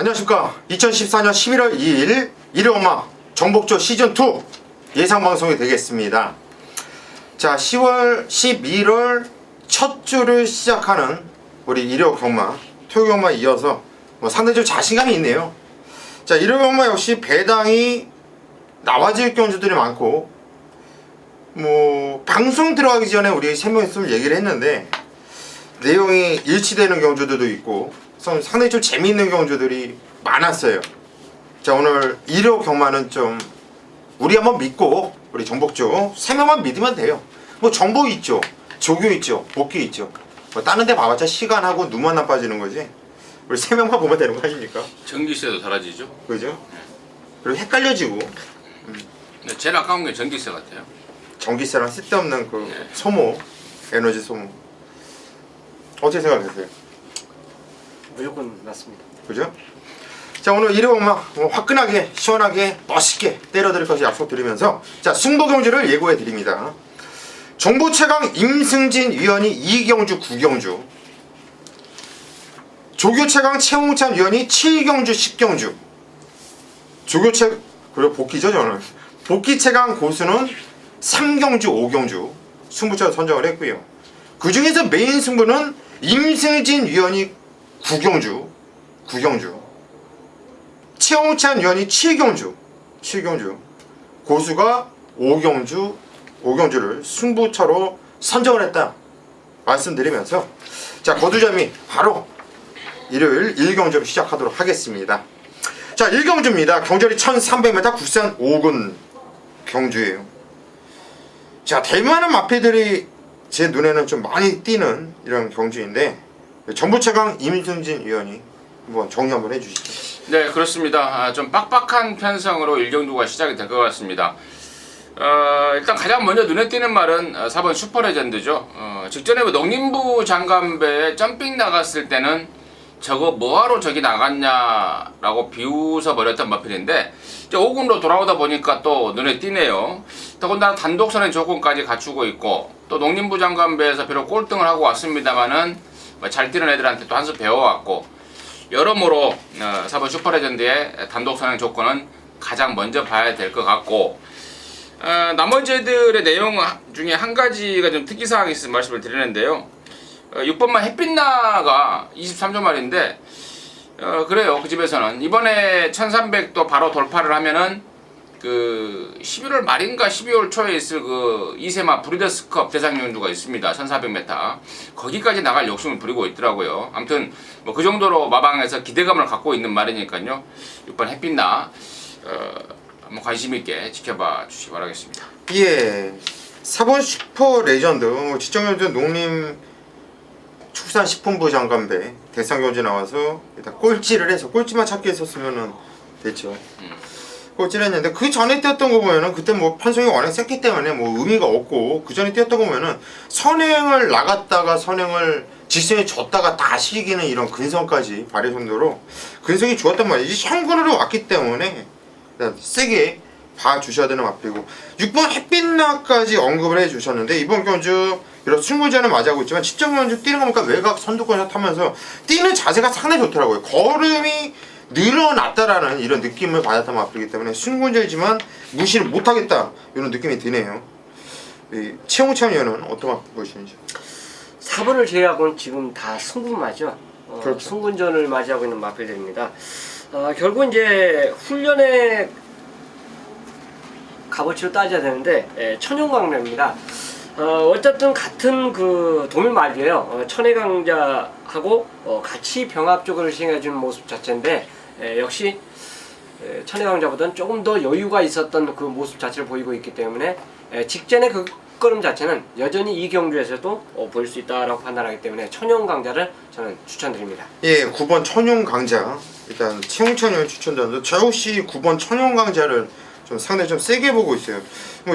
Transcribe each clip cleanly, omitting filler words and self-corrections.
안녕하십니까. 2014년 11월 2일 일요엄마 정복조 시즌2 예상방송이 되겠습니다. 자, 10월 11월 첫 주를 시작하는 우리 일요경마 토요경마 이어서 상당히 좀 자신감이 있네요. 자, 일요경마 역시 배당이 나와질 경주들이 많고 방송 들어가기 전에 우리 3명이서 얘기를 했는데 내용이 일치되는 경주들도 있고 상당히 좀 재미있는 경주들이 많았어요. 자, 오늘 일요 경마는 좀 우리 한번 믿고 우리 정복조 3명만 믿으면 돼요. 정복 있죠, 조교 있죠, 복귀 있죠. 다른 데 봐봤자 시간하고 눈만 나빠지는 거지. 우리 3명만 보면 되는 거 아닙니까? 전기세도 달라지죠. 그죠? 그리고 헷갈려지고. 근데 제일 아까운 게 전기세 같아요. 전기세랑 쓸데없는 그 소모, 에너지 소모. 어떻게 생각하세요? 무조건 맞습니다. 그죠? 자, 오늘 일요경마 화끈하게 시원하게 멋있게 때려드릴 것을 약속드리면서 자, 승부 경주를 예고해 드립니다. 정보 최강 임승진 위원이 2경주 9경주, 조교 최강 최홍찬 위원이 7경주 10경주, 그리고 복귀죠. 저는 복귀 최강 고수는 3경주 5경주 승부처를 선정을 했고요. 그 중에서 메인 승부는 임승진 위원이 9경주, 최홍찬 위원이 7경주, 고수가 5경주를 승부처로 선정을 했다 말씀드리면서 자, 거두점이 바로 일요일 1경주로 시작하도록 하겠습니다. 자, 1경주입니다. 경절이 1300m 국산 5군 경주예요. 자, 대만한 마패들이 제 눈에는 좀 많이 띄는 이런 경주인데 정부 최강 임승진 위원이 한번 정리 한번 해주시죠. 네, 그렇습니다. 좀 빡빡한 편성으로 1경주가 시작이 될 것 같습니다. 일단 가장 먼저 눈에 띄는 말은 4번 슈퍼레전드죠. 직전에 농림부 장관배에 점핑 나갔을 때는 저거 뭐하러 저기 나갔냐라고 비웃어 버렸던 마필인데 이제 5군으로 돌아오다 보니까 또 눈에 띄네요. 더군다나 단독선의 조건까지 갖추고 있고 또 농림부 장관배에서 비록 꼴등을 하고 왔습니다만은 잘 뛰는 애들한테 또 한 수 배워왔고 여러모로 4번 슈퍼레전드의 단독선행 조건은 가장 먼저 봐야 될 것 같고 나머지 애들의 내용 중에 한 가지가 좀 특이사항이 있어서 말씀을 드리는데요. 6번만 햇빛나가 23조 말인데 그래요. 그 집에서는 이번에 1300도 바로 돌파를 하면은 그 11월 말인가 12월 초에 있을 그 이세마 브리더스컵 대상경주가 있습니다. 1400m 거기까지 나갈 욕심을 부리고 있더라고요. 아무튼 그 정도로 마방에서 기대감을 갖고 있는 말이니까요. 6번 햇빛나 한번 관심 있게 지켜봐 주시기 바라겠습니다. 예, 4번 슈퍼 레전드 지정경주 농림 축산 식품부 장관배 대상경주 나와서 일단 꼴찌를 해서 꼴찌만 찾기 했었으면은 됐죠. 꼴찌를 했는데 그 전에 뛰었던 거 보면은 그때 편성이 워낙 셌기 때문에 의미가 없고 그 전에 뛰었던 거 보면은 선행을 나갔다가 선행을 직선에 줬다가 다시 이기는 이런 근성까지 발휘 정도로 근성이 좋았단 말이지. 현군으로 왔기 때문에 일단 세게 봐주셔야 되는 마필이고 6번 햇빛나까지 언급을 해주셨는데 이번 경주 이런 승부전은 맞이하고 있지만 10점 경주 뛰는 거 보니까 외곽 선두권을 타면서 뛰는 자세가 상당히 좋더라고요. 걸음이 늘어났다라는 이런 느낌을 받았던 마필이기 때문에 승부전이지만 무시를 못하겠다 이런 느낌이 드네요. 최홍찬 의원은 어떤 보시는지? 4번을 제외하고는 지금 다 승부마죠. 그렇죠. 승군전을 맞이하고 있는 마필들입니다. 결국 이제 훈련의 값어치로 따져야 되는데 천연광자입니다. 어쨌든 같은 그 도밀말이에요. 천혜강자하고 같이 병합적으로 시행해주는 모습 자체인데 역시 천혜강자보다는 조금 더 여유가 있었던 그 모습 자체를 보이고 있기 때문에 직전의 그 걸음 자체는 여전히 이 경주에서도 보일 수 있다라고 판단하기 때문에 천연강자를 저는 추천드립니다. 예, 9번 천연강자 일단 최홍찬 의원 추천자인데 저 역시 9번 천연강자를 좀 상당히 좀 세게 보고 있어요.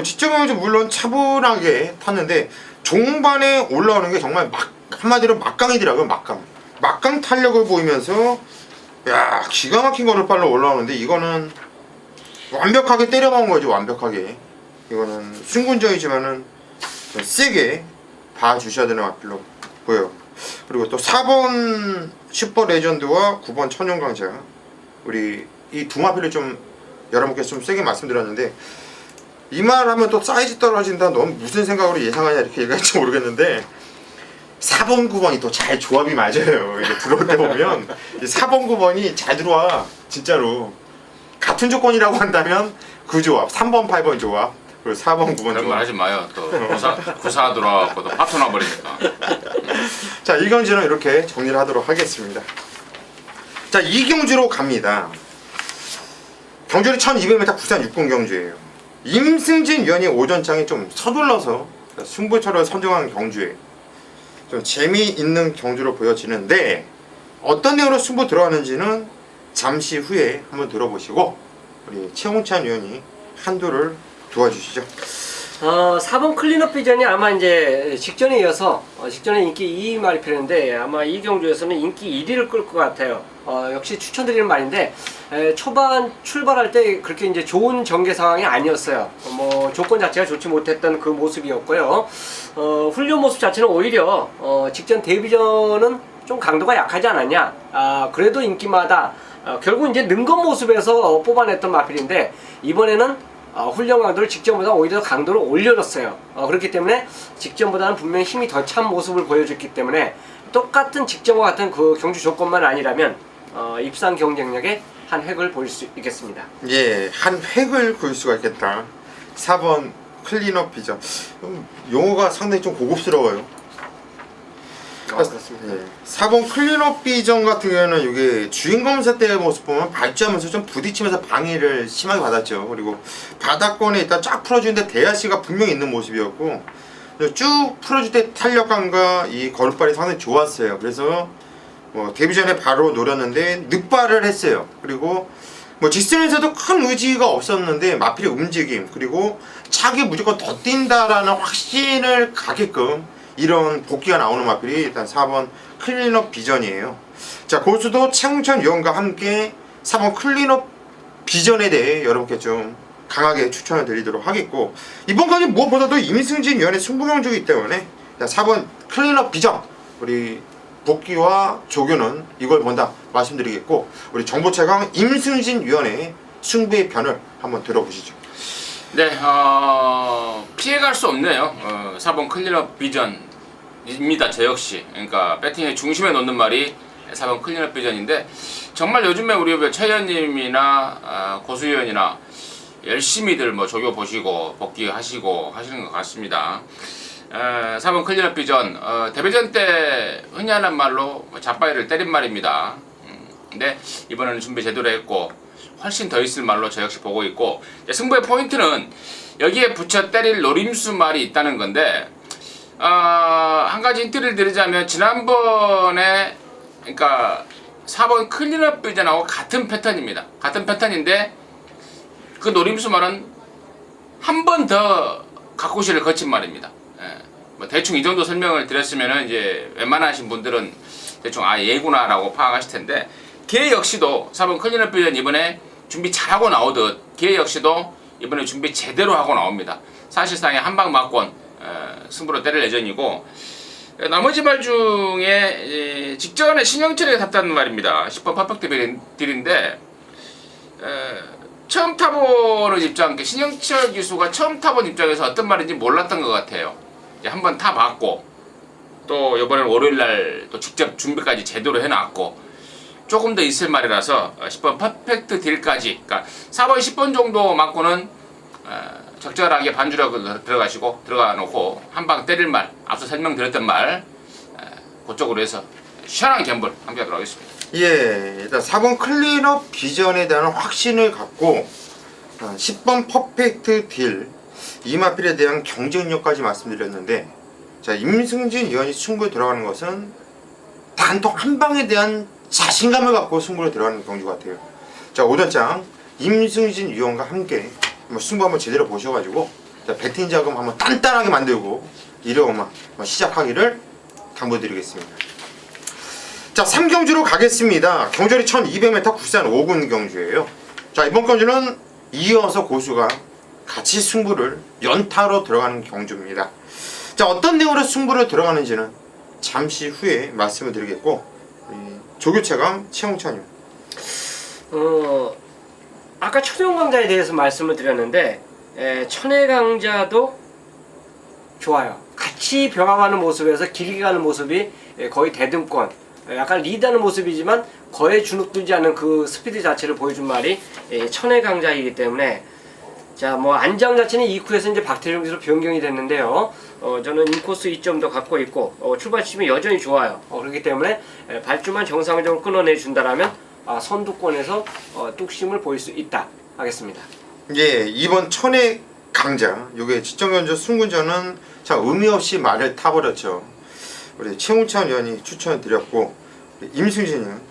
지적경주 물론 차분하게 탔는데 종반에 올라오는 게 정말 한마디로 막강이더라고요. 막강 탄력을 보이면서 야, 기가 막힌 거를 빨로 올라오는데 이거는 완벽하게 때려박은 거죠. 완벽하게 이거는 승군전이지만은 좀 세게 봐주셔야 되는 마필로 보여요. 그리고 또 4번 슈퍼 레전드와 9번 천연강자 우리 이 두 마필을 좀 여러분께 좀 세게 말씀드렸는데 이 말하면 또 사이즈 떨어진다. 넌 무슨 생각으로 예상하냐 이렇게 얘기할지 모르겠는데 4번 9번이 또 잘 조합이 맞아요. 이게 들어올 때 보면 4번 9번이 잘 들어와 진짜로. 같은 조건이라고 한다면 그 조합 3번 8번 조합 그리고 4번 9번 그런 말 조합. 하지 마요. 또 구사 들어와갖고 또 파토 나버리니까. 자, 이 경주는 이렇게 정리를 하도록 하겠습니다. 자, 이 경주로 갑니다. 경주는 1200m 부산 6분 경주예요. 임승진 위원이 오전장에 좀 서둘러서 승부처를 선정한 경주에 좀 재미있는 경주로 보여지는데 어떤 내용으로 승부 들어가는지는 잠시 후에 한번 들어보시고 우리 최홍찬 위원이 한도를 도와주시죠. 4번 클린업 비전이 아마 이제 직전에 이어서 직전에 인기 2위 말이 필요한데 아마 이 경주에서는 인기 1위를 끌 것 같아요. 역시 추천드리는 말인데 초반 출발할 때 그렇게 이제 좋은 전개 상황이 아니었어요. 뭐 조건 자체가 좋지 못했던 그 모습이었고요. 훈련 모습 자체는 오히려 직전 데뷔전은 좀 강도가 약하지 않았냐. 그래도 인기마다 결국 이제 는 것 모습에서 뽑아냈던 마필인데 이번에는 훈련 강도를 직전보다 오히려 강도를 올려줬어요. 그렇기 때문에 직전보다는 분명히 힘이 더 찬 모습을 보여줬기 때문에 똑같은 직전과 같은 그 경주 조건만 아니라면 입상 경쟁력에 한 획을 보일 수 있겠습니다. 예, 한 획을 그을 수가 있겠다. 4번 클린업 비전. 용어가 상당히 좀 고급스러워요. 그렇습니다. 예. 4번 클린업 비전 같은 경우에는 이게 주인검사 때의 모습 보면 발주하면서 좀 부딪히면서 방해를 심하게 받았죠. 그리고 바닥권에 일단 쫙 풀어주는데 대야시가 분명히 있는 모습이었고 쭉 풀어줄 때 탄력감과 이 걸음발이 상당히 좋았어요. 그래서 뭐 데뷔 전에 바로 노렸는데 늑발을 했어요. 그리고 뭐 직선에서도 큰 의지가 없었는데 마필의 움직임 그리고 차기 무조건 더 뛴다라는 확신을 가게끔 이런 복귀가 나오는 마필이 일단 4번 클린업 비전이에요. 자, 고수도 최홍천 위원과 함께 4번 클린업 비전에 대해 여러분께 좀 강하게 추천을 드리도록 하겠고 이번까지 무엇보다도 임승진 위원의 승부경주이기 때문에 4번 클린업 비전 우리 복귀와 조교는 이걸 본다 말씀드리겠고 우리 정보최강 임승진 위원의 승부의 편을 한번 들어보시죠. 네, 피해갈 수 없네요. 4번 클린업 비전입니다. 저 역시. 그러니까 배팅의 중심에 놓는 말이 4번 클린업 비전인데 정말 요즘에 우리 최 의원님이나 고수 의원이나 열심히들 뭐 조교 보시고 복귀하시고 하시는 것 같습니다. 4번 클린업 비전 데뷔전 때 흔히 하는 말로 잡바이를 때린 말입니다. 근데 이번에는 준비 제대로 했고 훨씬 더 있을 말로 저 역시 보고 있고 승부의 포인트는 여기에 붙여 때릴 노림수 말이 있다는 건데 한 가지 힌트를 드리자면 지난번에 그러니까 4번 클린업 비전하고 같은 패턴입니다. 같은 패턴인데 그 노림수 말은 한 번 더 각고시를 거친 말입니다. 뭐 대충 이 정도 설명을 드렸으면은 이제 웬만하신 분들은 대충 얘구나라고 파악하실 텐데 걔 역시도 4번 클린업 비전 이번에 준비 잘하고 나오듯 걔 역시도 이번에 준비 제대로 하고 나옵니다. 사실상의 한방 맞권 승부로 때릴 예정이고 나머지 말 중에 직전에 신영철에게 탔다는 말입니다. 10번 퍼펙트 딜인데 처음 타보는 입장, 신영철 기수가 처음 타본 입장에서 어떤 말인지 몰랐던 것 같아요. 이제 한번 타봤고 또 이번엔 월요일날 또 직접 준비까지 제대로 해놨고 조금 더 있을 말이라서 10번 퍼펙트 딜까지 그러니까 4번 10번 정도 맞고는 적절하게 반주력을 들어가 놓고 한방 때릴 말 앞서 설명드렸던 말 그쪽으로 해서 시원한 갬블 함께 하도록 하겠습니다. 예, 일단 4번 클린업 비전에 대한 확신을 갖고 10번 퍼펙트 딜 이마필에 대한 경쟁력까지 말씀드렸는데 자 임승진 위원이 승부에 들어가는 것은 단독 한 방에 대한 자신감을 갖고 승부에 들어가는 경주 같아요. 자 오전장 임승진 위원과 함께 승부 한번 제대로 보셔가지고 자, 배팅 자금 한번 단단하게 만들고 일요일만 시작하기를 당부드리겠습니다. 자 3경주로 가겠습니다. 경주리 1200m 국산 5군 경주예요. 자 이번 경주는 이어서 고수가 같이 승부를 연타로 들어가는 경주입니다. 자 어떤 내용으로 승부를 들어가는지는 잠시 후에 말씀을 드리겠고 조교체감 최홍찬님 아까 천연강자에 대해서 말씀을 드렸는데 천혜강자도 좋아요. 같이 병합하는 모습에서 길게 가는 모습이 거의 대등권, 약간 리드하는 모습이지만 거의 주눅들지 않는 그 스피드 자체를 보여준 말이 천혜강자이기 때문에 자, 뭐 안장 자체는 2쿠에서 이제 박태종 기수로 변경이 됐는데요. 저는 인코스 2점도 갖고 있고 출발 지점이 여전히 좋아요. 그렇기 때문에 발주만 정상적으로 끊어내 준다라면 선두권에서 뚝심을 보일 수 있다 하겠습니다. 예, 이번 천의 강자, 요게 지정견주 승군전은 참 의미 없이 말을 타버렸죠. 우리 최웅찬 의원이 추천드렸고 임승진은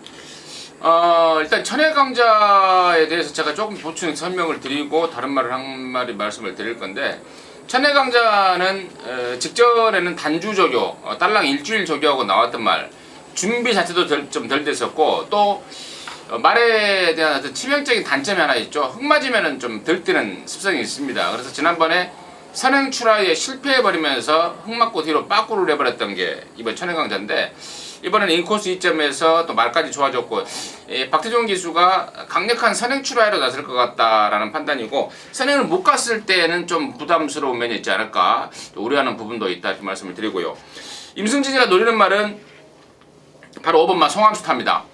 일단 천혜강자에 대해서 제가 조금 보충 설명을 드리고 다른 말을 한 마디 말씀을 드릴 건데, 천혜강자는 직전에는 단주 조교, 딸랑 일주일 조교하고 나왔던 말, 준비 자체도 좀 덜 됐었고, 또 말에 대한 어떤 치명적인 단점이 하나 있죠. 흙 맞으면은 좀 덜 뛰는 습성이 있습니다. 그래서 지난번에 선행 출하에 실패해버리면서 흙 맞고 뒤로 빠꾸를 해버렸던 게 이번 천혜강자인데, 이번에는 인코스 2점에서 또 말까지 좋아졌고, 박태종 기수가 강력한 선행 출하로 나설 것 같다라는 판단이고, 선행을 못 갔을 때는 좀 부담스러운 면이 있지 않을까 우려하는 부분도 있다 이렇게 말씀을 드리고요. 임승진이가 노리는 말은 바로 5번마 송암스타입니다.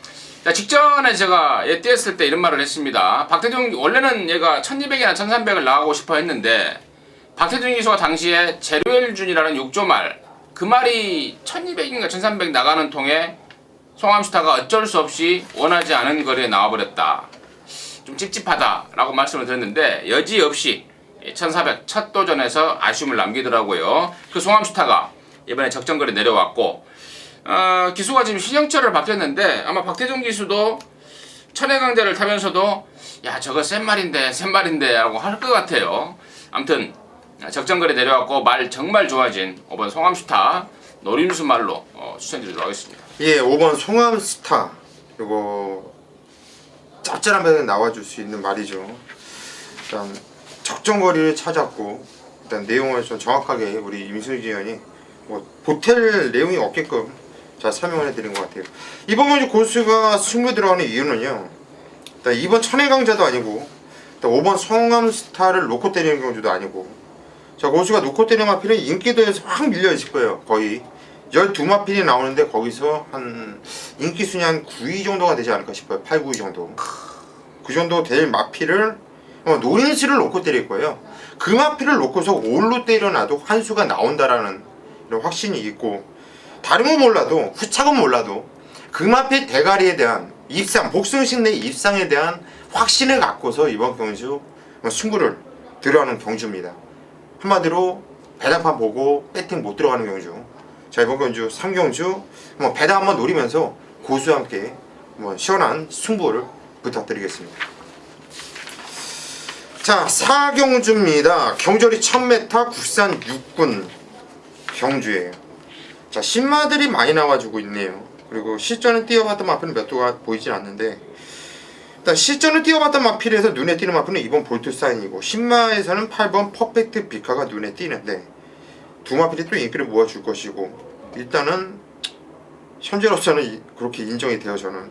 직전에 제가 뛰었을 때 이런 말을 했습니다. 박태종 원래는 얘가 1200이나 1300을 나가고 싶어 했는데, 박태종 기수가 당시에 제로엘준이라는 6조 말, 그 말이 1200인가 1300 나가는 통에 송암스타가 어쩔 수 없이 원하지 않은 거리에 나와버렸다. 좀 찝찝하다 라고 말씀을 드렸는데, 여지없이 1400 첫 도전에서 아쉬움을 남기더라고요. 그 송암스타가 이번에 적정거리 내려왔고, 기수가 지금 신형철을 바뀌었는데, 아마 박태종 기수도 천혜강자를 타면서도 야 저거 센 말인데 라고 할 것 같아요. 아무튼 적정거리 내려왔고 말 정말 좋아진 5번 송암스타 노림수 말로 추천드리도록 하겠습니다. 예, 5번 송암스타, 요거 짭짤한 배에 나와줄 수 있는 말이죠. 일단 적정거리를 찾았고, 일단 내용을 좀 정확하게 우리 임승진 의원이 뭐 보탤 내용이 없게끔 잘 설명을 해드린 것 같아요. 이번 경주 고수가 승부 들어가는 이유는요, 일단 2번 천혜강자도 아니고, 일단 5번 송암스타를 놓고 때리는 경주도 아니고, 자, 고수가 놓고 때리는 마필은 인기도에서 확 밀려 있을 거예요. 거의 12마필이 나오는데 거기서 한 인기 순위 한 9위 정도가 되지 않을까 싶어요. 8, 9위 정도. 그 정도 될 마필을 노린수를 놓고 때릴 거예요. 그 마필을 놓고서 올로 때려놔도 한 수가 나온다라는 이런 확신이 있고, 다른 건 몰라도, 후착은 몰라도 그 마필 대가리에 대한 입상, 복승식 내 입상에 대한 확신을 갖고서 이번 경주 승부를 들어가는 경주입니다. 한마디로 배당판 보고 배팅 못 들어가는 경주. 자, 이번 경주 3경주 배당 한번 노리면서 고수와 함께 시원한 승부를 부탁드리겠습니다. 자, 4경주입니다. 경절이 1000m 국산 6군 경주예요. 자, 신마들이 많이 나와주고 있네요. 그리고 실전을 뛰어봤던 마필은 몇 도가 보이진 않는데, 일단 실전을 뛰어봤던 마필에서 눈에 띄는 마필은 2번 볼트사인이고, 신마에서는 8번 퍼펙트 비카가 눈에 띄는데, 두 마필이 또 인기를 모아줄 것이고, 일단은 현재로서는 그렇게 인정이 되어서는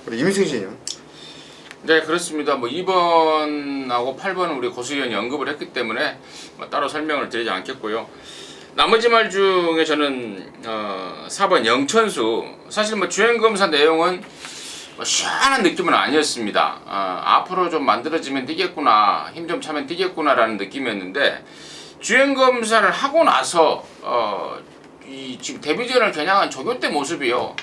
우리 임승진이요. 네, 그렇습니다. 2번하고 8번은 우리 고수위원이 언급을 했기 때문에 따로 설명을 드리지 않겠고요. 나머지 말 중에 저는 4번 영천수, 사실 주행검사 내용은 시원한 느낌은 아니었습니다. 앞으로 좀 만들어지면 뛰겠구나, 힘 좀 차면 뛰겠구나 라는 느낌이었는데, 주행검사를 하고 나서 이 지금 데뷔전을 겨냥한 조교 때 모습이요,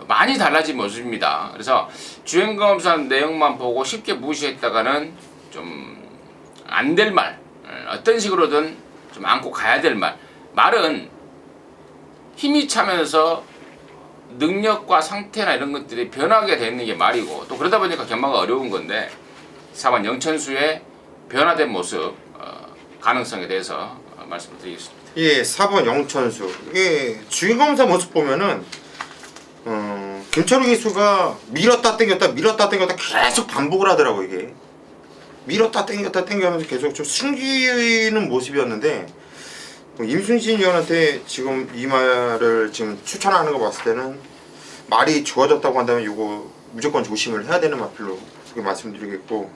많이 달라진 모습입니다. 그래서 주행검사 내용만 보고 쉽게 무시했다가는 좀 안 될 말, 어떤 식으로든 좀 안고 가야 될 말, 말은 힘이 차면서 능력과 상태나 이런 것들이 변하게 되는 게 말이고, 또 그러다 보니까 견마가 어려운 건데, 4번 영천수의 변화된 모습, 가능성에 대해서 말씀을 드리겠습니다. 예, 4번 영천수. 예, 주행검사 모습 보면은 김철우 기수가 밀었다 당겼다 계속 반복을 하더라고. 이게 밀었다 당겼다 하면서 계속 좀 숨기는 모습이었는데, 임순신 의원한테 지금 이 말을 지금 추천하는 거 봤을 때는 말이 좋아졌다고 한다면 이거 무조건 조심을 해야 되는 마필로 그렇게 말씀드리겠고,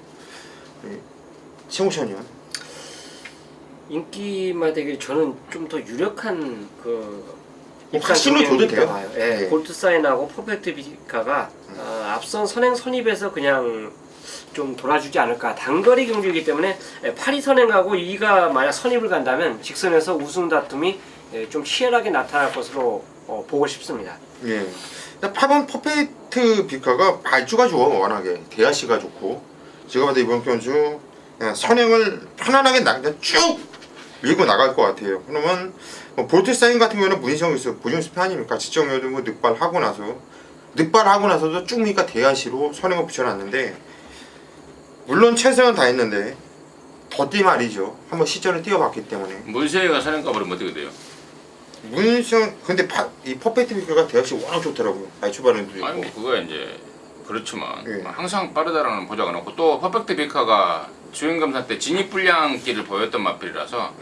최홍천이요. 인기만 되게 저는 좀 더 유력한 그 확신을 줘도 돼요. 봐요. 예, 네. 골드 사인하고 퍼펙트 비카가 앞선 선행 선입에서 그냥 좀 돌아주지 않을까. 단거리 경주이기 때문에 8위 선행하고 2위가 만약 선입을 간다면 직선에서 우승 다툼이 좀 치열하게 나타날 것으로 보고 싶습니다. 예. 8번 퍼펙트 비카가 발주가 좋아. 워낙에 대하시가 좋고, 제가 봐도 이번 경주 그냥 선행을 편안하게 그냥 쭉 밀고 나갈 것 같아요. 그러면 뭐 볼트 사인 같은 경우는 문희정에서 보증수 편이니까 지정료도 뭐 늑발하고 나서도 쭉 미니까 대하시로 선행을 붙여놨는데, 물론 최선은 다했는데 더띠 말이죠. 한번 시전을 띄워봤기 때문에 문세희가 선행가 버리면 어떻게 돼요? 문희정 근데 이 퍼펙트 비카가 대하시 워낙 좋더라고요. 발주반응도 있고. 아니 뭐 그거 이제 그렇지만 예. 항상 빠르다라는 보장은 없고, 또 퍼펙트 비카가 주행검사 때 진입불량기를 보였던 마필이라서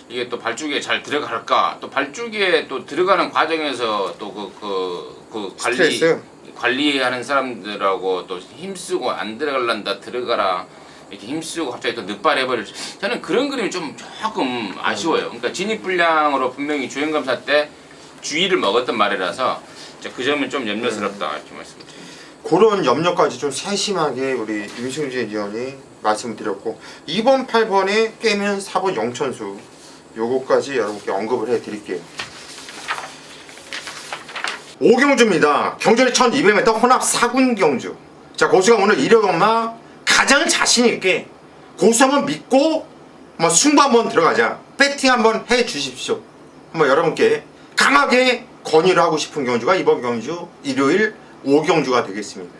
이게 또 발주기에 잘 들어갈까, 또 발주기에 또 들어가는 과정에서 또 그 스트레스. 관리하는 사람들하고 또 힘쓰고 안 들어갈란다 들어가라 이렇게 힘쓰고 갑자기 또 늑발해버릴, 저는 그런 그림이 조금 아쉬워요. 그러니까 진입불량으로 분명히 주행검사 때 주의를 먹었던 말이라서 그 점은 좀 염려스럽다 이렇게 말씀드립니다. 그런 염려까지 좀 세심하게 우리 임승진 위원이 말씀을 드렸고, 2번 8번에 깨면 4번 영천수 요거까지 여러분께 언급을 해드릴게요. 5경주입니다. 경주는 1200m 혼합 4군 경주. 자, 고수가 오늘 이력엄마 가장 자신있게 고수 한번 믿고 뭐 승부 한번 들어가자, 배팅 한번 해주십시오. 한번 여러분께 강하게 건의를 하고 싶은 경주가 이번 경주 일요일 5경주가 되겠습니다.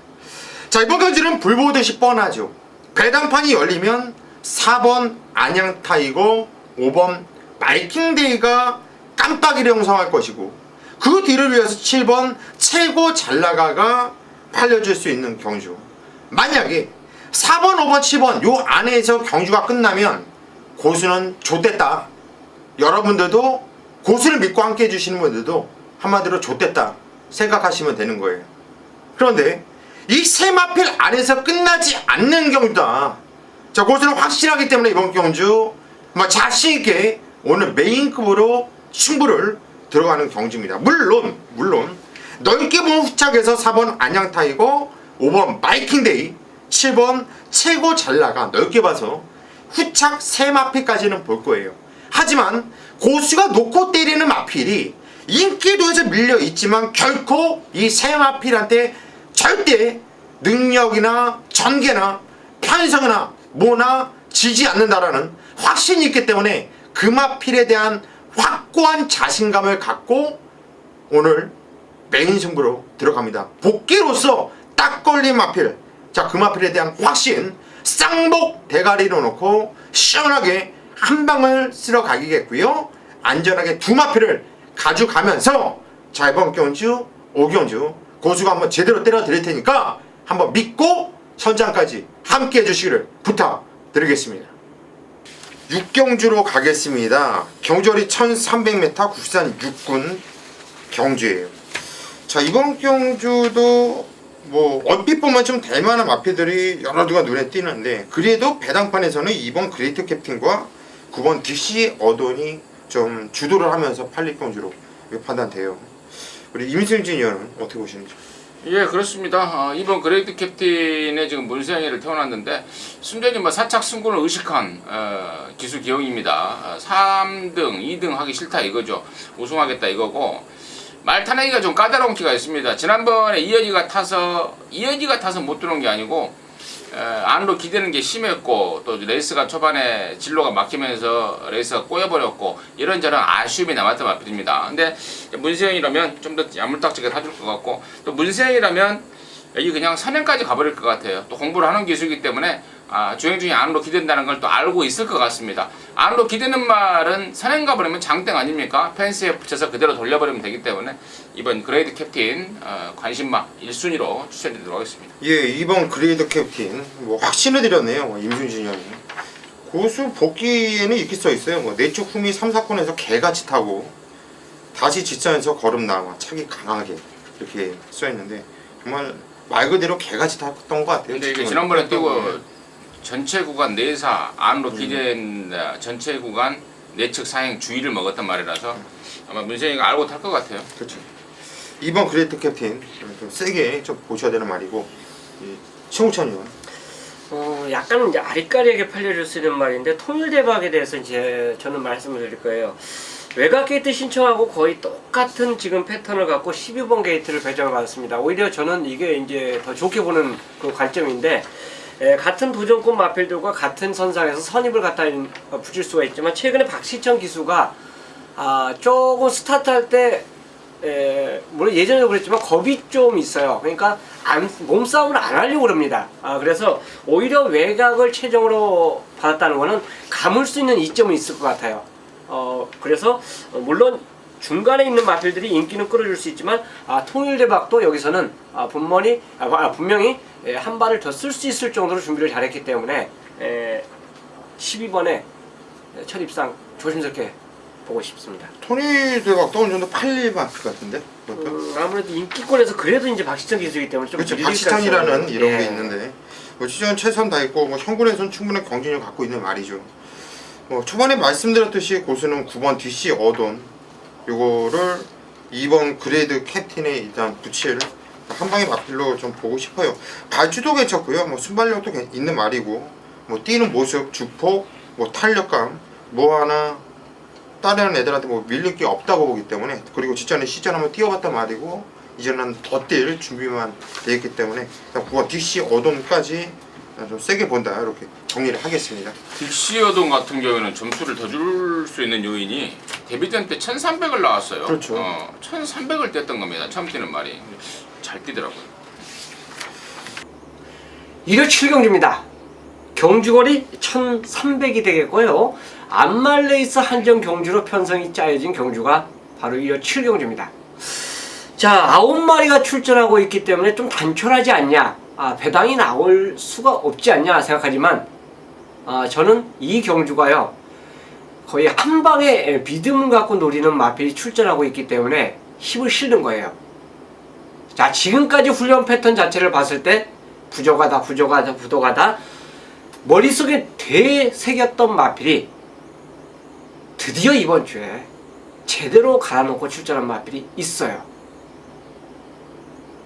자, 이번 경주는 불 보듯이 뻔하죠. 배당판이 열리면 4번 안양타이거, 5번 마이킹데이가 깜빡이를 형성할 것이고, 그 뒤를 위해서 7번 최고 잘나가가 팔려줄 수 있는 경주. 만약에 4번, 5번, 7번 요 안에서 경주가 끝나면 고수는 좆됐다. 여러분들도 고수를 믿고 함께 해주시는 분들도 한마디로 좆됐다 생각하시면 되는 거예요. 그런데 이 세 마필 안에서 끝나지 않는 경주다. 자, 고수는 확실하기 때문에 이번 경주 뭐 자신있게 오늘 메인급으로 승부를 들어가는 경주입니다. 물론 넓게 본 후착에서 4번 안양타이거, 5번 마이킹데이, 7번 최고 잘나가 넓게 봐서 후착 3마필까지는 볼 거예요. 하지만 고수가 놓고 때리는 마필이 인기도에서 밀려있지만 결코 이 3마필한테 절대 능력이나 전개나 편성이나 뭐나 지지 않는다라는 확신이 있기 때문에 그 마필에 대한 확고한 자신감을 갖고 오늘 메인 승부로 들어갑니다. 복귀로서 딱 걸린 마필, 자, 그 마필에 대한 확신, 쌍복 대가리로 놓고 시원하게 한 방을 쓸어 가기겠고요. 안전하게 두 마필을 가져가면서 자, 이번 경주 5경주 고수가 한번 제대로 때려 드릴 테니까 한번 믿고 선장까지 함께 해주시기를 부탁드리겠습니다. 6경주로 가겠습니다. 경주거리 1300m 국산 6군 경주예요. 자, 이번 경주도 뭐 얼핏 보면 좀 될만한 마필들이 여러 개가 눈에 띄는데, 그래도 배당판에서는 2번 그레이트 캡틴과 9번 DC 어돈이 좀 주도를 하면서 팔릴 경주로 판단돼요. 우리 임승진 의원은 어떻게 보시는지? 예, 그렇습니다. 이번 그레이트 캡틴의 지금 문세영이를 태어났는데 순전히 뭐 사착 승군을 의식한 기수 기용입니다. 3등, 2등 하기 싫다 이거죠. 우승하겠다 이거고, 말 타내기가 좀 까다로운 기가 있습니다. 지난번에 이현이가 타서 못 들어온 게 아니고 안으로 기대는 게 심했고, 또 레이스가 초반에 진로가 막히면서 레이스가 꼬여버렸고 이런저런 아쉬움이 남았던 마필입니다. 근데 문세영이라면 좀 더 야물딱지게 타줄 것 같고, 또 문세영이라면 여기 그냥 선행까지 가버릴 것 같아요. 또 공부를 하는 기수이기 때문에 주행 중에 안으로 기댄다는 걸 또 알고 있을 것 같습니다. 안으로 기대는 말은 선행 가버리면 장땡 아닙니까? 펜스에 붙여서 그대로 돌려버리면 되기 때문에 이번 그레이드 캡틴 관심마 1순위로 추천드리도록 하겠습니다. 예, 이번 그레이드 캡틴 뭐 확신을 드렸네요. 임승진 형이 고수 복귀에는 이렇게 써 있어요. 뭐 내쪽 후미 3, 4권에서 개같이 타고 다시 직선에서 걸음 나와 차기 강하게 이렇게 써 있는데, 정말 말 그대로 개같이 탔던 것 같아요. 근데 이게 지금은. 지난번에 뛰고 전체 구간 내사 안으로 기재된 전체 구간 내측 사행 주의를 먹었단 말이라서 아마 문세영이가 알고 탈 것 같아요. 그렇죠. 이번 그레이트 캡틴 좀 세게 좀 보셔야 되는 말이고 최홍찬 의원. 약간 이제 아리까리하게 팔려줄 수 있는 말인데 통일 대박에 대해서 이제 저는 말씀을 드릴 거예요. 외곽 게이트 신청하고 거의 똑같은 지금 패턴을 갖고 12번 게이트를 배정을 받았습니다. 오히려 저는 이게 이제 더 좋게 보는 그 관점인데, 같은 도전권 마필들과 같은 선상에서 선입을 갖다 붙일 수가 있지만, 최근에 박시청 기수가 조금 스타트할 때 물론 예전에도 그랬지만 겁이 좀 있어요. 그러니까 몸싸움을 안 하려고 그럽니다. 그래서 오히려 외곽을 최종으로 받았다는 거는 감을 수 있는 이점은 있을 것 같아요. 그래서 물론 중간에 있는 마필들이 인기는 끌어줄 수 있지만 통일대박도 여기서는 분명히 한 발을 더 쓸 수 있을 정도로 준비를 잘했기 때문에 12번에 첫 입상 조심스럽게 보고 싶습니다. 토니 대박도 어느 정도 8일 마필 같은데? 아무래도 인기권에서 그래도 이제 박시청 기수이기 때문에 좀 그렇죠. 밀릴 박시찬이라는 가능성이- 이런 예. 게 있는데 지금 최선 다했고 현군에서는 충분한 경쟁력을 갖고 있는 말이죠. 초반에 말씀드렸듯이 고수는 9번 DC 어돈 요거를 2번 그레이드 캡틴에 일단 붙일 한 방의 마필로 좀 보고 싶어요. 발주도 괜찮고요. 순발력도 있는 말이고 뛰는 모습, 주폭, 탄력감 하나 다른 애들한테 밀릴 게 없다고 보기 때문에, 그리고 직전에 시전 한번 뛰어봤단 말이고 이제는 더 뛸 준비만 되어 있기 때문에 9번 DC 어돈까지 좀 세게 본다 이렇게 정리를 하겠습니다. 딕시어돈 같은 경우에는 점수를 더 줄 수 있는 요인이 데뷔전 때 1300을 나왔어요. 그렇죠. 1300을 뗐던 겁니다. 처음 뛰는 말이. 잘 뛰더라고요. 1월 7경주입니다. 경주거리 1300이 되겠고요. 안말레이스 한정 경주로 편성이 짜여진 경주가 바로 1월 7경주입니다. 자, 9마리가 출전하고 있기 때문에 좀 단촐하지 않냐, 배당이 나올 수가 없지 않냐 생각하지만 저는 이 경주가요 거의 한 방에 믿음 갖고 노리는 마필이 출전하고 있기 때문에 힘을 실는 거예요. 자, 지금까지 훈련 패턴 자체를 봤을 때 부족하다 머릿속에 되새겼던 마필이 드디어 이번 주에 제대로 갈아놓고 출전한 마필이 있어요.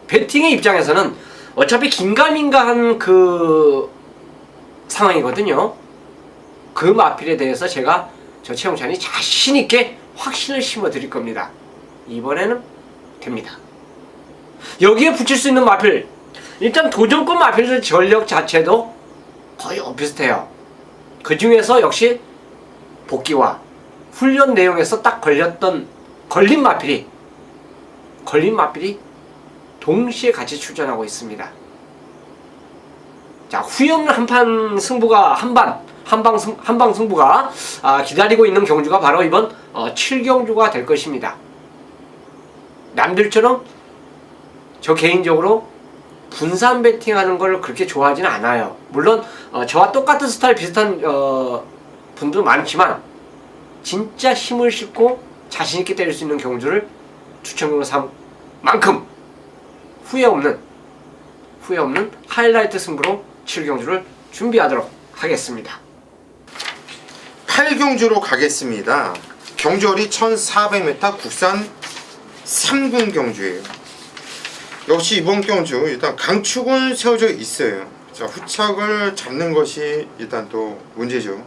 배팅의 입장에서는 어차피 긴가민가한 그 상황이거든요. 그 마필에 대해서 저 최홍찬이 자신있게 확신을 심어 드릴 겁니다. 이번에는 됩니다. 여기에 붙일 수 있는 마필, 일단 도전권 마필의 전력 자체도 거의 비슷해요. 그 중에서 역시 복귀와 훈련 내용에서 딱 걸린 마필이 동시에 같이 출전하고 있습니다. 자, 후회 없는 한방 승부가 기다리고 있는 경주가 바로 이번 7경주가 될 것입니다. 남들처럼 저 개인적으로 분산 배팅하는 걸 그렇게 좋아하지는 않아요. 물론 저와 똑같은 스타일 비슷한 분도 많지만 진짜 힘을 싣고 자신있게 때릴 수 있는 경주를 추천으로 삼 만큼 후회 없는 하이라이트 승부로 7경주를 준비하도록 하겠습니다. 8경주로 가겠습니다. 경주거리 1400m 국산 3군 경주예요. 역시 이번 경주 일단 강축은 세워져 있어요. 자, 후착을 잡는 것이 일단 또 문제죠.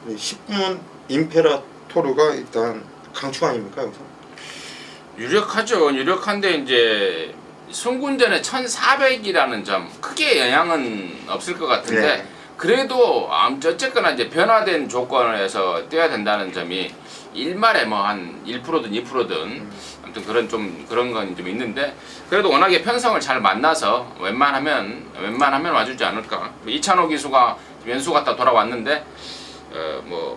10분 임페라토르가 일단 강축 아닙니까 여기서? 유력하죠. 유력한데 이제 송군전에 1400이라는 점 크게 영향은 없을 것 같은데 네. 그래도 어쨌거나 이제 변화된 조건에서 뛰어야 된다는 점이 일말에 한 1%든 2%든 아무튼 그런 건 좀 있는데, 그래도 워낙에 편성을 잘 만나서 웬만하면 와주지 않을까. 이찬호 기수가 연수 갔다 돌아왔는데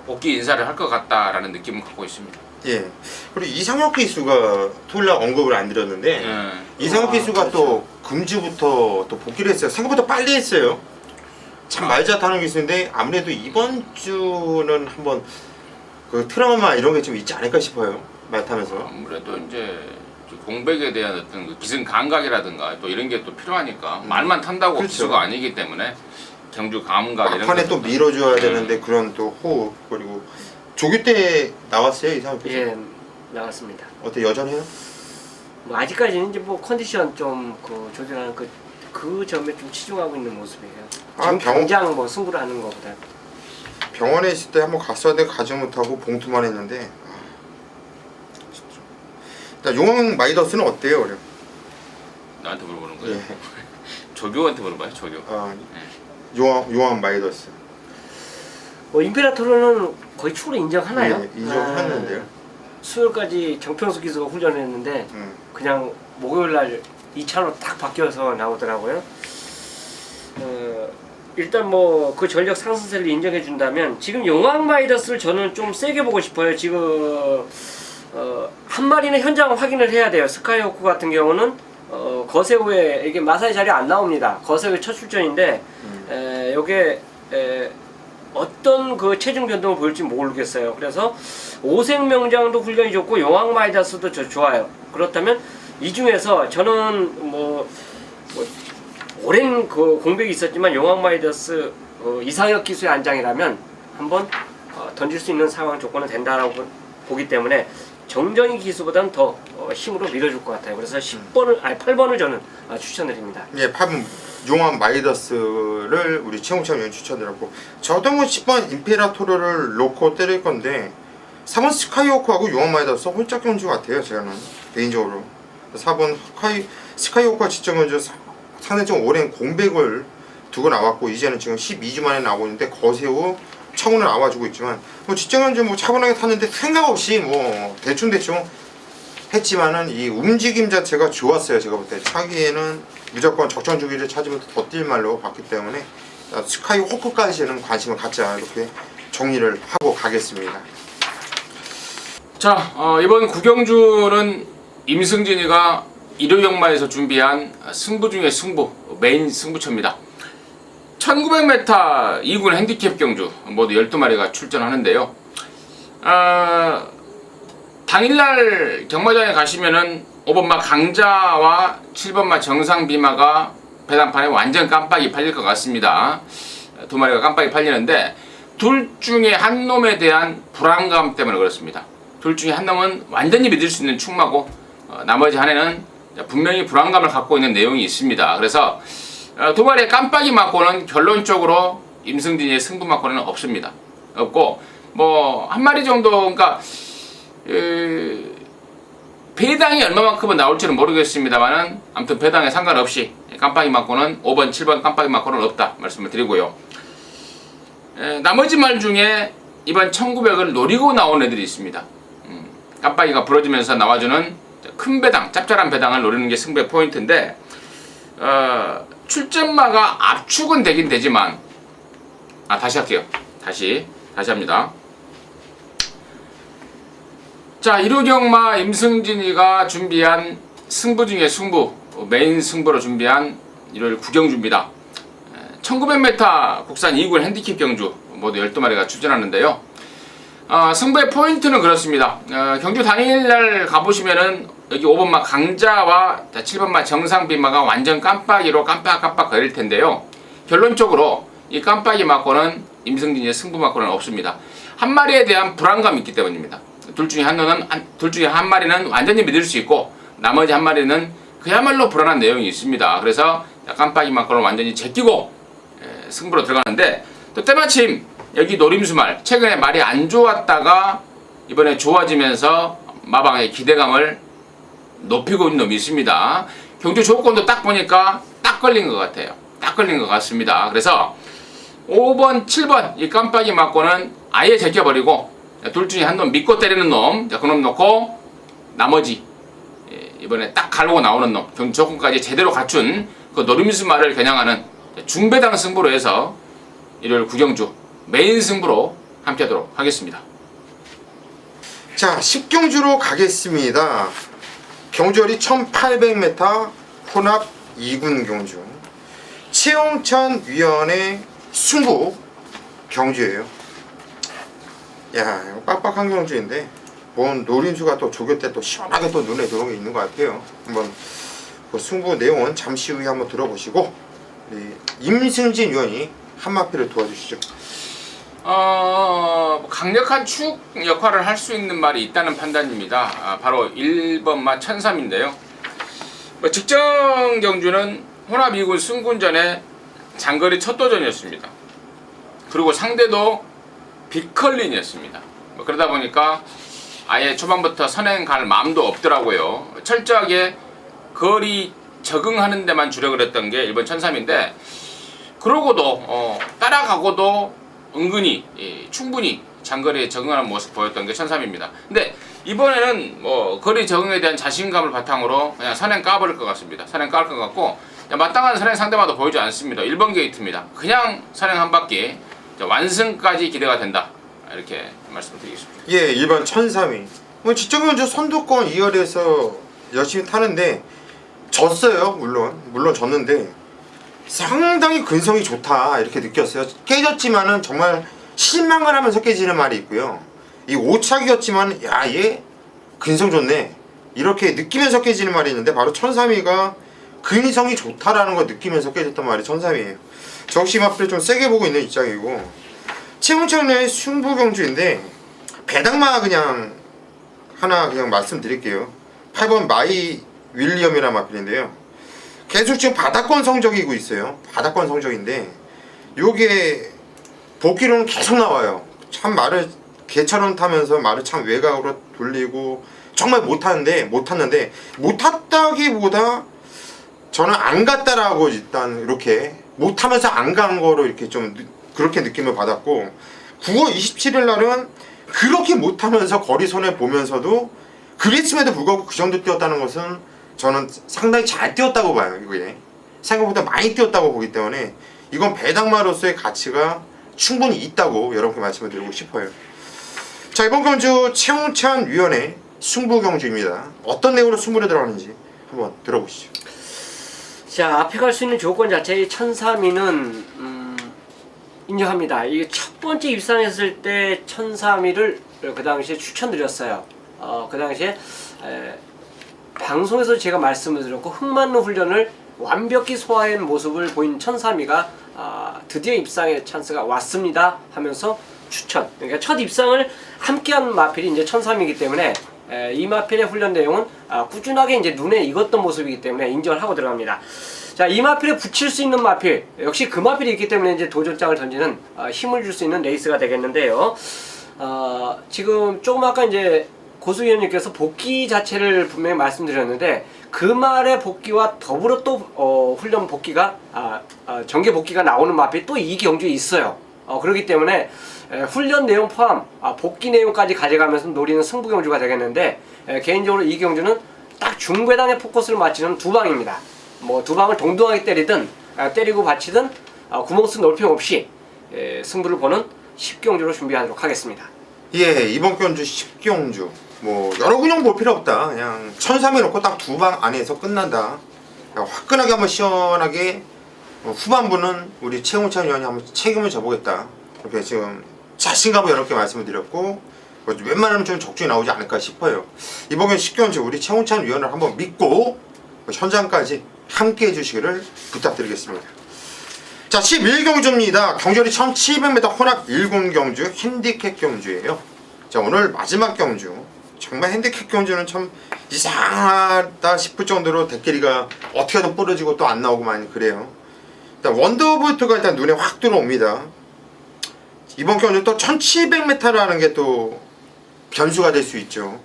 복귀 인사를 할 것 같다라는 느낌을 갖고 있습니다. 예. 그리고 이상혁 기수가 토요일날 언급을 안 드렸는데 이상혁 기수가 그렇죠. 또 금주부터 또 복귀를 했어요. 생각보다 빨리 했어요. 참 말잘타는 기수인데 아무래도 이번 주는 한번 그 트라우마 이런 게 좀 있지 않을까 싶어요. 말 타면서. 아무래도 이제 공백에 대한 어떤 그 기승 감각이라든가 또 이런 게 또 필요하니까 말만 탄다고 그렇죠. 기수가 아니기 때문에 경주 감각 이런 막판에 또 것들도- 밀어줘야 되는데 그런 또 호흡 그리고 조교 때 나왔어요 이상훈 선수? 예, 나왔습니다. 어때 여전해요? 뭐 아직까지는 이제 뭐 컨디션 좀 그 조절하는 그 점에 좀 치중하고 있는 모습이에요. 아, 지금 병- 당장 뭐 승부를 하는 것보다. 병원에 있을 때 한번 갔어야 돼 가지 못하고 봉투만 했는데 자, 용왕 마이더스는 어때요? 그래? 나한테 물어보는 거예요. 예. 조교한테 물어봐요. 조교. 아, 용왕 마이더스 뭐 임페라토르는 거의 축으로 인정하나요? 네, 인정하는데요. 수요일까지 정평수 기수가 훈련했는데 그냥 목요일 날 2차로 딱 바뀌어서 나오더라고요. 일단 뭐 그 전력 상승세를 인정해 준다면 지금 용왕 마이더스를 저는 좀 세게 보고 싶어요. 지금 한 마리는 현장 확인을 해야 돼요. 스카이호크 같은 경우는 거세우에 이게 마사의 자리에 안 나옵니다. 거세우의 첫 출전인데 요게 어떤 그 체중 변동을 보일지 모르겠어요. 그래서 오색명장도 훈련이 좋고 용왕 마이더스도 좋아요. 그렇다면 이 중에서 저는 뭐 오랜 그 공백이 있었지만 용왕 마이더스 이상혁 기수의 안장이라면 한번 던질 수 있는 상황 조건은 된다라고 보기 때문에 정정희 기수보다는 더 힘으로 밀어줄 것 같아요. 그래서 8번을 저는 추천드립니다. 예, 8번 용왕 마이더스를 우리 최홍찬 위원 추천드렸고 저도 뭐 10번 임페라토르를 놓고 때릴 건데 3번 스카이호크하고 용왕 마이더스 홀짝 경주 같아요. 저는 개인적으로 4번 스카이호크가 지정 경주 상당히 좀 오랜 공백을 두고 나왔고 이제는 지금 12주 만에 나오고 있는데 거세우 차원을 나와주고 있지만 뭐 지정 경주 뭐 차분하게 탔는데 생각 없이 뭐 대충 했지만은 이 움직임 자체가 좋았어요. 제가 볼 때 차기에는 무조건 적정 주기를 찾으면 더 뛸 말로 봤기 때문에 스카이 호크까지는 관심을 갖자 이렇게 정리를 하고 가겠습니다. 자, 이번 구경주는 임승진이가 일요역마에서 준비한 승부 중의 승부, 메인 승부처입니다. 1900m 2군 핸디캡 경주 모두 12마리가 출전하는데요. 당일날 경마장에 가시면은 5번마 강자와 7번마 정상비마가 배당판에 완전 깜빡이 팔릴 것 같습니다. 두 마리가 깜빡이 팔리는데 둘 중에 한 놈에 대한 불안감 때문에 그렇습니다. 둘 중에 한 놈은 완전히 믿을 수 있는 축마고 나머지 한 애는 분명히 불안감을 갖고 있는 내용이 있습니다. 그래서 두 마리의 깜빡이 맞고는 결론적으로 임승진의 승부 맞고는 없습니다. 없고 뭐 한 마리 정도 그러니까 배당이 얼마만큼은 나올지는 모르겠습니다만은 아무튼 배당에 상관없이 깜빡이 맞고는 5번, 7번 깜빡이 맞고는 없다 말씀을 드리고요. 나머지 말 중에 이번 1900을 노리고 나온 애들이 있습니다. 깜빡이가 부러지면서 나와주는 큰 배당, 짭짤한 배당을 노리는 게 승부의 포인트인데 출전마가 압축은 되긴 되지만 다시 할게요. 다시 합니다. 자, 일요경마 임승진이가 준비한 승부 중에 승부, 메인 승부로 준비한 일요일 구경주입니다. 1900m 국산 2군 핸디캡 경주 모두 12마리가 출전하는데요. 승부의 포인트는 그렇습니다. 경주 당일날 가보시면은 여기 5번마 강자와 7번마 정상비마가 완전 깜빡이로 깜빡깜빡 거릴 텐데요. 결론적으로 이 깜빡이 맞고는 임승진이의 승부 맞고는 없습니다. 한 마리에 대한 불안감이 있기 때문입니다. 둘 중에 한 마리는 완전히 믿을 수 있고 나머지 한 마리는 그야말로 불안한 내용이 있습니다. 그래서 깜빡이 맞고는 완전히 제끼고 승부로 들어가는데 또 때마침 여기 노림수말 최근에 말이 안 좋았다가 이번에 좋아지면서 마방의 기대감을 높이고 있는 놈이 있습니다. 경주 조건도 딱 보니까 딱 걸린 것 같아요. 딱 걸린 것 같습니다. 그래서 5번, 7번 이 깜빡이 맞고는 아예 제껴버리고 둘 중에 한 놈 믿고 때리는 놈, 그놈 놓고 나머지 이번에 딱 갈고 나오는 놈, 경주 조건까지 제대로 갖춘 그 노림수말을 겨냥하는 중배당 승부로 해서 일요일 구경주 메인 승부로 함께하도록 하겠습니다. 자, 10경주로 가겠습니다. 경주열이 1800m 혼합 2군 경주 최홍찬 위원의 승부 경주예요. 야, 이거 빡빡한 경주인데 뭔 노림수가 또 조교 때 또 시원하게 또 눈에 들어오게 있는 것 같아요. 한번 그 승부 내용은 잠시 후에 한번 들어보시고 임승진 위원이 한마피를 도와주시죠. 강력한 축 역할을 할 수 있는 말이 있다는 판단입니다. 바로 1번 마 천삼인데요. 직전 경주는 혼합 2군 승군전의 장거리 첫 도전이었습니다. 그리고 상대도 빅컬린이었습니다. 그러다 보니까 아예 초반부터 선행 갈 마음도 없더라고요. 철저하게 거리 적응하는 데만 주력을 했던 게 1번 천삼인데, 그러고도 따라가고도 은근히 충분히 장거리에 적응하는 모습 보였던 게 천삼입니다. 근데 이번에는 거리 적응에 대한 자신감을 바탕으로 그냥 선행 까버릴 것 같습니다. 선행 깔 것 같고, 마땅한 선행 상대마다 보이지 않습니다. 1번 게이트입니다. 그냥 선행 한 바퀴 완승까지 기대가 된다, 이렇게 말씀을 드리겠습니다. 예, 1번 천삼이 직전경주 선두권 2열에서 열심히 타는데 졌어요. 물론 졌는데 상당히 근성이 좋다 이렇게 느꼈어요. 깨졌지만은 정말 실망을 깨지는 말이 있고요. 이 오착이었지만 야, 얘 근성 좋네 이렇게 느끼면서 깨지는 말이 있는데, 바로 천삼이가 근성이 좋다라는 걸 느끼면서 깨졌던 말이 천삼이에요. 저 역시 마피를 좀 세게 보고 있는 입장이고, 최홍천의 승부경주인데 배당마 그냥 하나 그냥 말씀드릴게요. 8번 마이 윌리엄이라는 마필인데요. 계속 지금 바닥권 성적이고 있어요. 바닥권 성적인데 요게 복귀로는 계속 나와요. 참 말을 개처럼 타면서 말을 참 외곽으로 돌리고 정말 못 탔다기보다 저는 안 갔다라고 일단 이렇게 못 타면서 안 간 거로 이렇게 좀 그렇게 느낌을 받았고, 9월 27일 날은 그렇게 못 타면서 거리 손해 보면서도 그랬음에도 불구하고 그 정도 뛰었다는 것은 저는 상당히 잘 뛰었다고 봐요. 이거에 생각보다 많이 뛰었다고 보기 때문에 이건 배당마로서의 가치가 충분히 있다고 여러분께 말씀을 드리고 싶어요. 자, 이번 경주 최홍찬 위원의 승부 경주입니다. 어떤 내용으로 승부를 들어가는지 한번 들어보시죠. 자, 앞에 갈 수 있는 조건 자체의 천삼이는 인정합니다. 이게 첫 번째 입상했을 때 천삼이를 그 당시에 추천드렸어요. 그 당시에 방송에서 제가 말씀을 드렸고 흑만루 훈련을 완벽히 소화한 모습을 보인 천삼이가 드디어 입상의 찬스가 왔습니다 하면서 추천. 그러니까 첫 입상을 함께한 마필이 이제 천삼이기 때문에 이 마필의 훈련 내용은 꾸준하게 이제 눈에 익었던 모습이기 때문에 인정을 하고 들어갑니다. 자, 이 마필에 붙일 수 있는 마필, 역시 그 마필이 있기 때문에 이제 도전장을 던지는 힘을 줄 수 있는 레이스가 되겠는데요. 지금 조금 아까 이제 고수위원님께서 복귀 자체를 분명히 말씀드렸는데 그 말의 복귀와 더불어 또 훈련 복귀가 정규 복귀가 나오는 마필이 또 이 경주에 있어요. 그렇기 때문에 훈련 내용 포함 복귀 내용까지 가져가면서 노리는 승부 경주가 되겠는데, 개인적으로 이 경주는 딱 중배당의 포커스를 맞추는 두 방입니다. 뭐 두 방을 동등하게 때리든 때리고 받치든 구멍수 넓힘 없이 승부를 보는 10경주로 준비하도록 하겠습니다. 예, 이번 경주 10경주 뭐 여러 군용 볼 필요 없다. 그냥 천삼이 놓고 딱 두 방 안에서 끝난다. 화끈하게 한번 시원하게 후반부는 우리 최홍찬 위원이 한번 책임을 져보겠다. 이렇게 지금 자신감을 여러 개 말씀을 드렸고, 웬만하면 좀 적중이 나오지 않을까 싶어요. 이번 경주 10경주 우리 최홍찬 위원을 한번 믿고 현장까지 함께 해주시기를 부탁드리겠습니다. 자, 11경주입니다. 경주리 1700m 혼합 1군 경주 핸디캡 경주예요. 자, 오늘 마지막 경주. 정말 핸디캡 경주는 참 이상하다 싶을 정도로 대끼리가 어떻게든 부러지고 또 안 나오고 많이 그래요. 일단 원더볼트가 일단 눈에 확 들어옵니다. 이번 경주 또 1700m라는 게 또 변수가 될 수 있죠.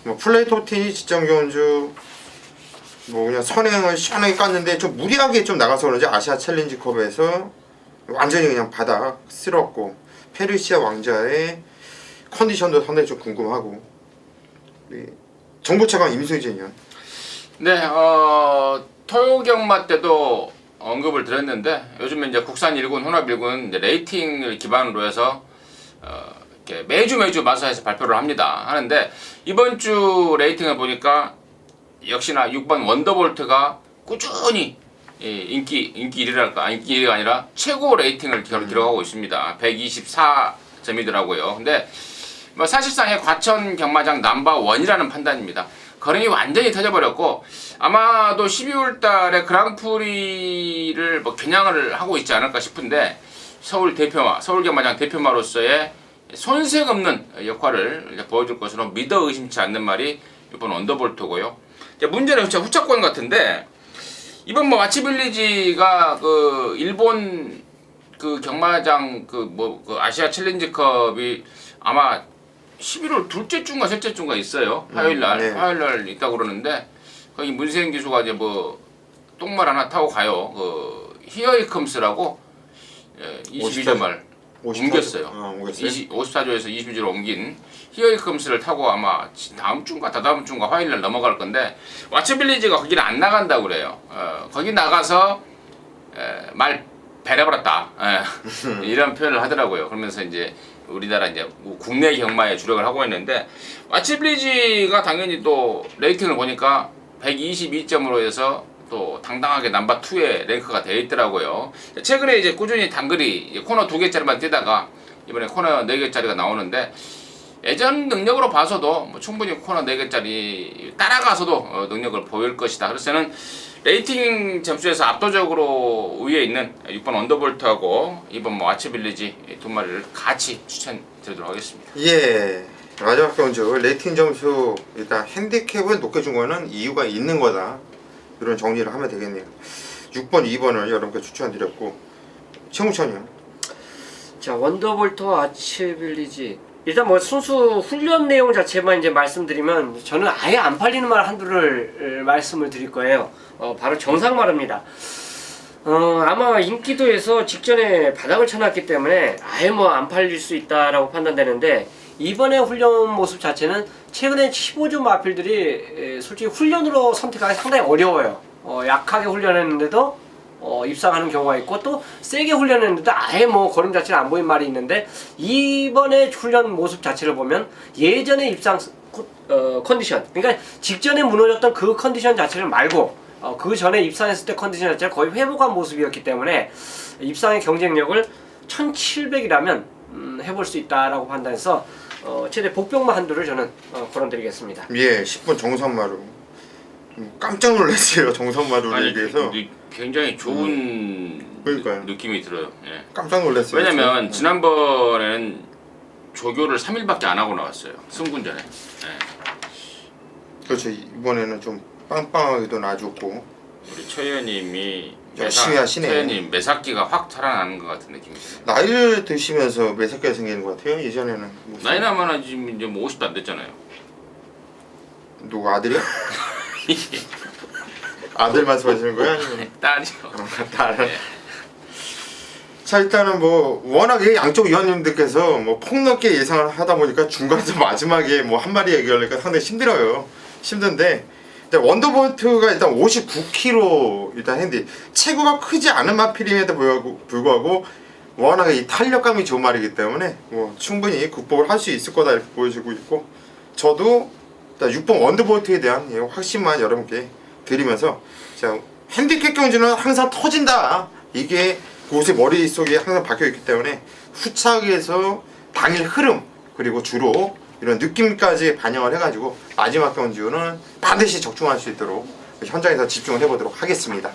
뭐 플레이토틴이 직전 경주 뭐 그냥 선행을 시원하게 깠는데 좀 무리하게 좀 나가서 그런지 아시아 챌린지컵에서 완전히 그냥 바닥 쓸었고, 페르시아 왕자의 컨디션도 상당히 좀 궁금하고. 정보차관 임승진 의원. 네, 토요경마 때도 언급을 드렸는데 요즘에 이제 국산 1군, 혼합 1군 이제 레이팅을 기반으로 해서 이렇게 매주 마사에서 발표를 하는데 이번 주 레이팅을 보니까 역시나 6번 원더볼트가 꾸준히 인기 1위랄까, 인기 1위가 아니라 최고 레이팅을 기록하고 있습니다. 124점이더라고요. 근데 뭐 사실상의 과천 경마장 넘버1이라는 판단입니다. 거랭이 완전히 터져버렸고 아마도 12월 달에 그랑프리를 뭐 겨냥을 하고 있지 않을까 싶은데 서울 경마장 대표마로서의 손색 없는 역할을 이제 보여줄 것으로 믿어 의심치 않는 말이 이번 원더볼트고요. 이제 문제는 진짜 후차권 같은데 이번 뭐 와치빌리지가 그 일본 그 경마장 그 아시아 챌린지컵이 아마 11월 둘째 주인가 셋째 주인가 있어요. 화요일날 네. 화요일날 있다고 그러는데 거기 문세인 기수가 이제 뭐 똥말 하나 타고 가요. 그 히어이컴스라고 22조 말 옮겼어요. 옮겼어요? 54조에서 22조로 옮긴 히어이컴스를 타고 아마 다음 주인가 다다음 주인가 화요일날 넘어갈 건데 와츠빌리지가 거기를 안 나간다고 그래요. 거기 나가서 말 배려버렸다. 이런 표현을 하더라고요. 그러면서 이제 우리나라 이제 국내 경마에 주력을 하고 있는데 와치빌리지가 당연히 또 레이팅을 보니까 122점으로 해서 또 당당하게 넘버2에 랭크가 되어 있더라고요. 최근에 이제 꾸준히 단글이 코너 2개짜리만 뛰다가 이번에 코너 4개짜리가 나오는데 예전 능력으로 봐서도 뭐 충분히 코너 4개짜리 따라가서도 능력을 보일 것이다. 그래서 저는 레이팅 점수에서 압도적으로 위에 있는 6번 언더볼트하고 이번 뭐 와치빌리지 두 마리를 같이 추천드리도록 하겠습니다. 예, 마지막 경주 레이팅 점수 일단 핸디캡을 높게 준 거는 이유가 있는 거다. 이런 정리를 하면 되겠네요. 6번, 2번을 여러분께 추천드렸고 최무천이요. 자, 원더볼트와 아치빌리지 일단 뭐 순수 훈련 내용 자체만 이제 말씀드리면 저는 아예 안 팔리는 말 한두를 말씀을 드릴 거예요. 바로 정상마루입니다. 아마 인기도에서 직전에 바닥을 쳐놨기 때문에 아예 뭐 안 팔릴 수 있다라고 판단되는데 이번에 훈련 모습 자체는 최근에 15조 마필들이 솔직히 훈련으로 선택하기 상당히 어려워요. 약하게 훈련했는데도 입상하는 경우가 있고 또 세게 훈련했는데도 아예 뭐 걸음 자체는 안 보인 말이 있는데 이번에 훈련 모습 자체를 보면 예전의 입상 컨디션 그러니까 직전에 무너졌던 그 컨디션 자체를 말고 그 전에 입상했을 때 컨디션 자체가 거의 회복한 모습이었기 때문에 입상의 경쟁력을 1700이라면 해볼 수 있다라고 판단해서 최대 복병마 한두를 저는 거론드리겠습니다. 예, 10번 정선마루. 깜짝 놀랐어요. 정선마루를 얘기해서. 굉장히 좋은 그러니까요. 느낌이 들어요. 예. 깜짝 놀랐어요. 왜냐면 지난번에는 조교를 3일밖에 안 하고 나왔어요. 승군전에. 예. 그렇죠. 이번에는 좀 빵빵하게도 놔줬고 우리 최현님이 열심히 하시네. 최현님 매삭기가 확 살아나는 것 같은 느낌이 들어요. 나이를 드시면서 매삭기가 생기는 것 같아요. 예전에는 나이나 많아 지금 이제 뭐 50도 안 됐잖아요. 누구 아들이야? 아들 말씀하시는 거야? 아니면 딸이요. 딸. 네. 자, 일단은 뭐 워낙에 양쪽 위원님들께서 뭐 폭넓게 예상을 하다 보니까 중간에서 마지막에 뭐 한 마리 얘기하려니까 상당히 힘들어요. 힘든데 일단 원더볼트가 일단 59kg 일단 핸디 체구가 크지 않은 마필임에도 불구하고 워낙에 이 탄력감이 좋은 말이기 때문에 뭐 충분히 극복을 할 수 있을 거다 이렇게 보여지고 있고 저도 일단 6번 원더볼트에 대한 확신만 여러분께 드리면서 자, 핸디캡 경주는 항상 터진다 이게 곳의 머릿속에 항상 박혀있기 때문에 후착에서 당일 흐름 그리고 주로 이런 느낌까지 반영을 해가지고 마지막 경주는 반드시 적중할 수 있도록 현장에서 집중을 해보도록 하겠습니다.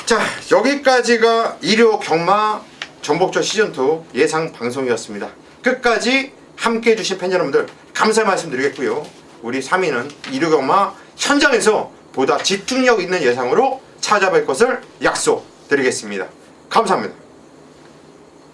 자, 여기까지가 일요 경마 전복절 시즌2 예상 방송이었습니다. 끝까지 함께 해주신 팬 여러분들 감사의 말씀 드리겠고요. 우리 3위는 일요 경마 현장에서 보다 집중력 있는 예상으로 찾아뵐 것을 약속드리겠습니다. 감사합니다.